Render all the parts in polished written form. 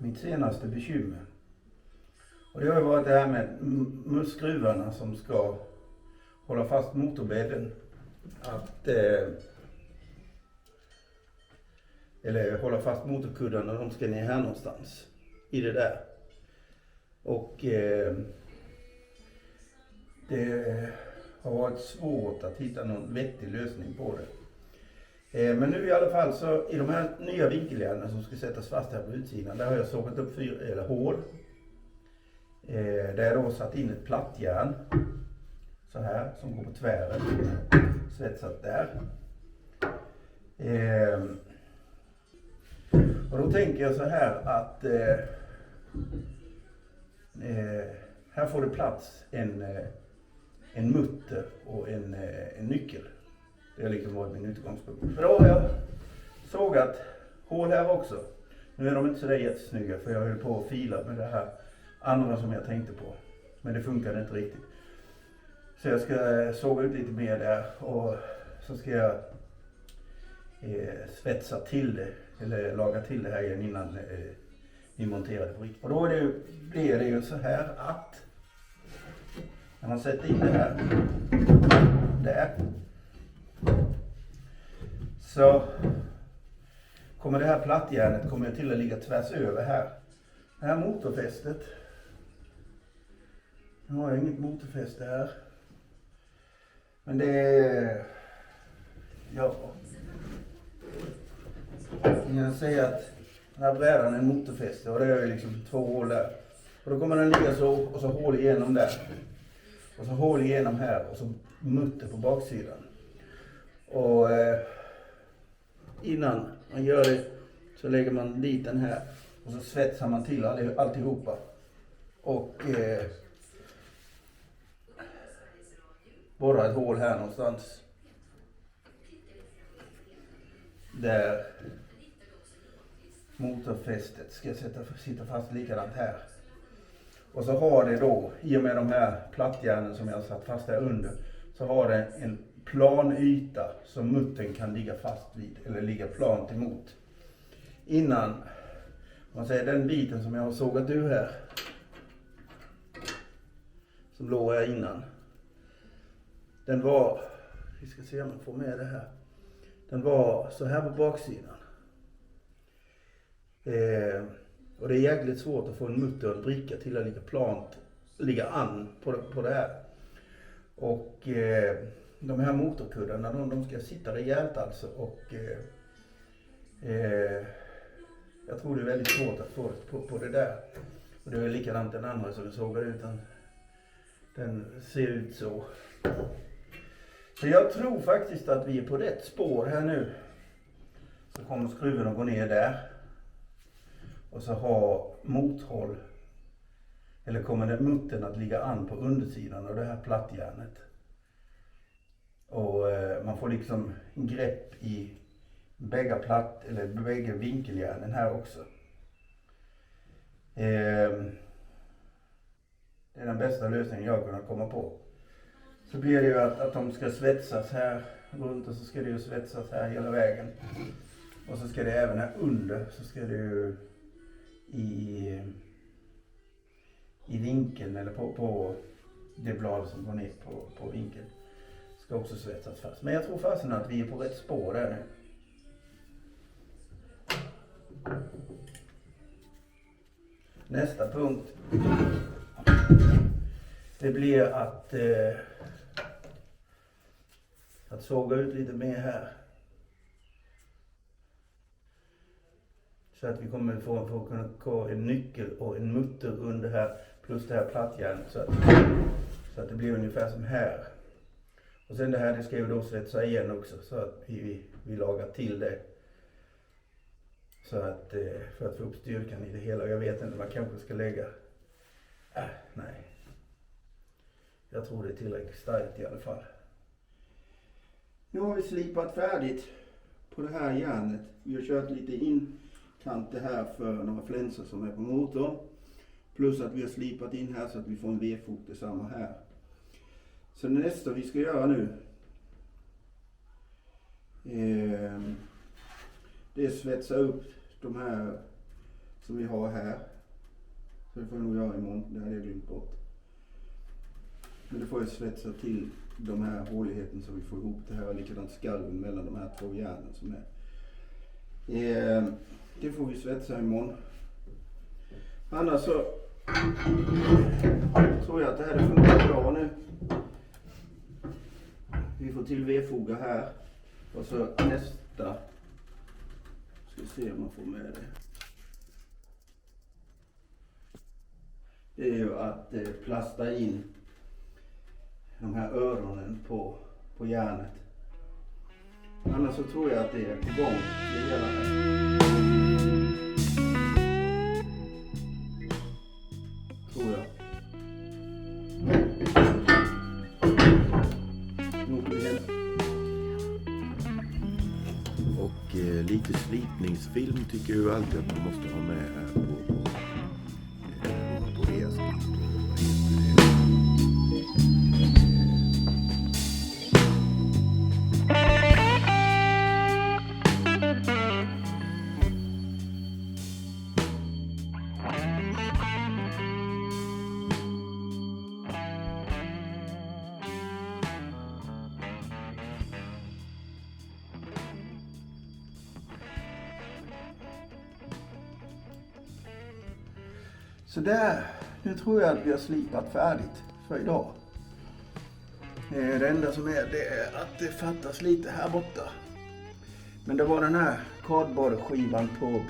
mitt senaste bekymmer. Och det har ju varit det här med skruvarna som ska hålla fast motorbädden. Eller hålla fast motorkuddarna, de ska ner här någonstans. I det där. Och det har varit svårt att hitta någon vettig lösning på det. Men nu i alla fall så i de här nya vinkeljärnen som ska sättas fast här på utsidan, där har jag sågat upp 4 hål. Där jag då satt in ett plattjärn så här som går på tvären, svetsat där. Och då tänker jag så här att här får det plats en mutter och en nyckel. Det har liksom varit min utgångspunkt. För då har jag sågat hål här också. Nu är de inte så där jättesnygga för jag höll på att fila med det här andra som jag tänkte på. Men det funkade inte riktigt. Så jag ska såga ut lite mer där och så ska jag svetsa till det. Eller laga till det här igen innan vi monterar det på riktigt. Och då blir det ju så här att när man sätter in det här där så kommer det här plattjärnet till att ligga tvärs över här. Det här motorfästet. Nu har jag inget motorfäste här. Men det är... Ja. Jag säger att den här brädan är en motorfäste och det är liksom 2 hål där. Och då kommer den ligga så och så hål igenom där. Och så hål igenom här och så mutter på baksidan. Och innan man gör det så lägger man dit den här och så svetsar man till alltihopa. Och borrar ett hål här någonstans. Där motorfästet ska sitta fast likadant här. Och så har det då, i och med de här plattjärnen som jag har satt fast där under, så har det en plan yta som muttern kan ligga fast vid, eller ligga plant emot. Innan, man säger den biten som jag har sågat ur här, som låg här innan, den var, vi ska se om man får med det här, den var så här på baksidan. Och det är jäkligt svårt att få en mutter och en bricka till att ligga an på det här. Och de här motorkuddarna, de ska sitta rejält alltså. Och jag tror det är väldigt svårt att få på det där. Och det är likadant den andra som vi såg ut. Den ser ut så. Så jag tror faktiskt att vi är på rätt spår här nu. Så kommer skruven att gå ner där. Och så har mothåll, eller kommer den muttern att ligga an på undersidan av det här plattjärnet. Och man får liksom grepp i bägge vinkeljärnen här också. Det är den bästa lösningen jag har kunnat komma på. Så blir det ju att de ska svetsas här runt och så ska det ju svetsas här hela vägen. Och så ska det även här under så ska det ju i vinkeln eller på det blad som går ner på vinkeln ska också svetsas fast. Men jag tror fasen att vi är på rätt spår där nu. Nästa punkt, det blir att såga ut lite mer här. Så att vi kommer få kunna ha en nyckel och en mutter under här plus det här plattjärnet så att det blir ungefär som här. Och sen det här, det ska ju då svetsa igen också så att vi lagar till det. Så att för att få upp styrkan i det hela. Jag vet inte, man kanske ska lägga... nej. Jag tror det är tillräckligt starkt i alla fall. Nu har vi slipat färdigt på det här järnet. Vi har kört lite inkanter här för några flänsor som är på motorn. Plus att vi har slipat in här så att vi får en V-fot detsamma här. Så det nästa vi ska göra nu det är svetsa upp de här som vi har här. Så det får jag nog göra imorgon, det hade jag glömt bort. Men det får jag svetsa till de här håligheterna så vi får ihop det här, likadant skalven mellan de här 2 järnen som är. Det får vi svetsa imorgon. Annars så tror jag att det här funkar bra nu. Vi får till vedfoga här. Och så nästa. Ska se om man får med det. Det är ju att plasta in de här öronen på järnet. Annars så tror jag att det är på gång. Det hela här. Tror jag. Och lite slipningsfilm tycker jag alltid att man måste ha med här på resning. Så där, nu tror jag att vi har slipat färdigt för idag. Det enda som är, det är att det fattas lite här borta. Men det var den här kardborreskivan på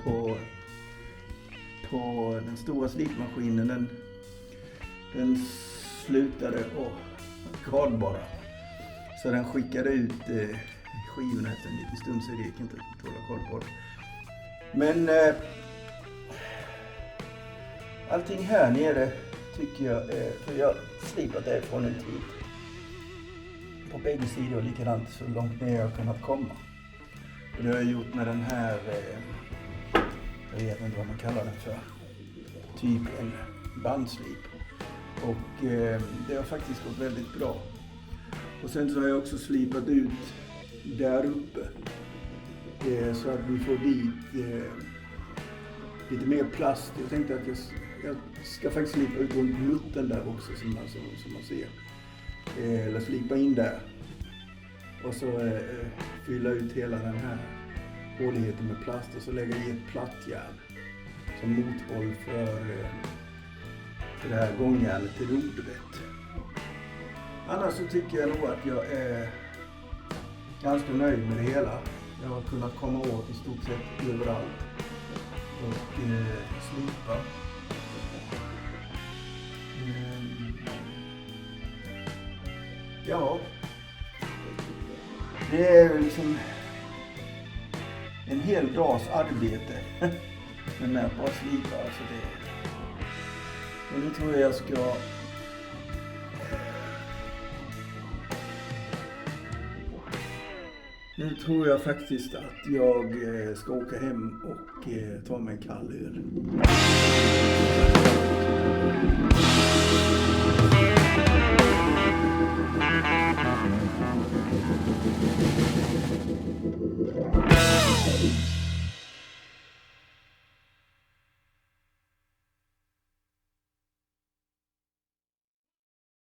den stora slipmaskinen. Den slutade att kardborra. Så den skickade ut skivorna efter en liten stund, så det gick inte att tåla kardborre. Men allting här nere tycker jag, för jag slipat det från en tid. På bägge sidor likadant så långt ner jag kunnat komma. Och det har jag gjort med den här, jag vet inte vad man kallar den för, typ en bandslip. Och det har faktiskt gått väldigt bra. Och sen så har jag också slipat ut där uppe. Så att vi får dit lite mer plast. Jag tänkte att jag ska faktiskt slipa ut runt muttern där också som man ser. Eller slipa in där. Och så fylla ut hela den här håligheten med plast och så lägga i ett plattjärn som mothåll för det här gångjärnet till rodret. Annars så tycker jag nog att jag är ganska nöjd med det hela. Jag har kunnat komma åt i stort sett överallt och slipa. Ja, det är liksom en hel dags arbete med att bara slipa. Alltså men nu tror jag ska nu tror jag faktiskt att jag ska åka hem och ta mig en kall öl.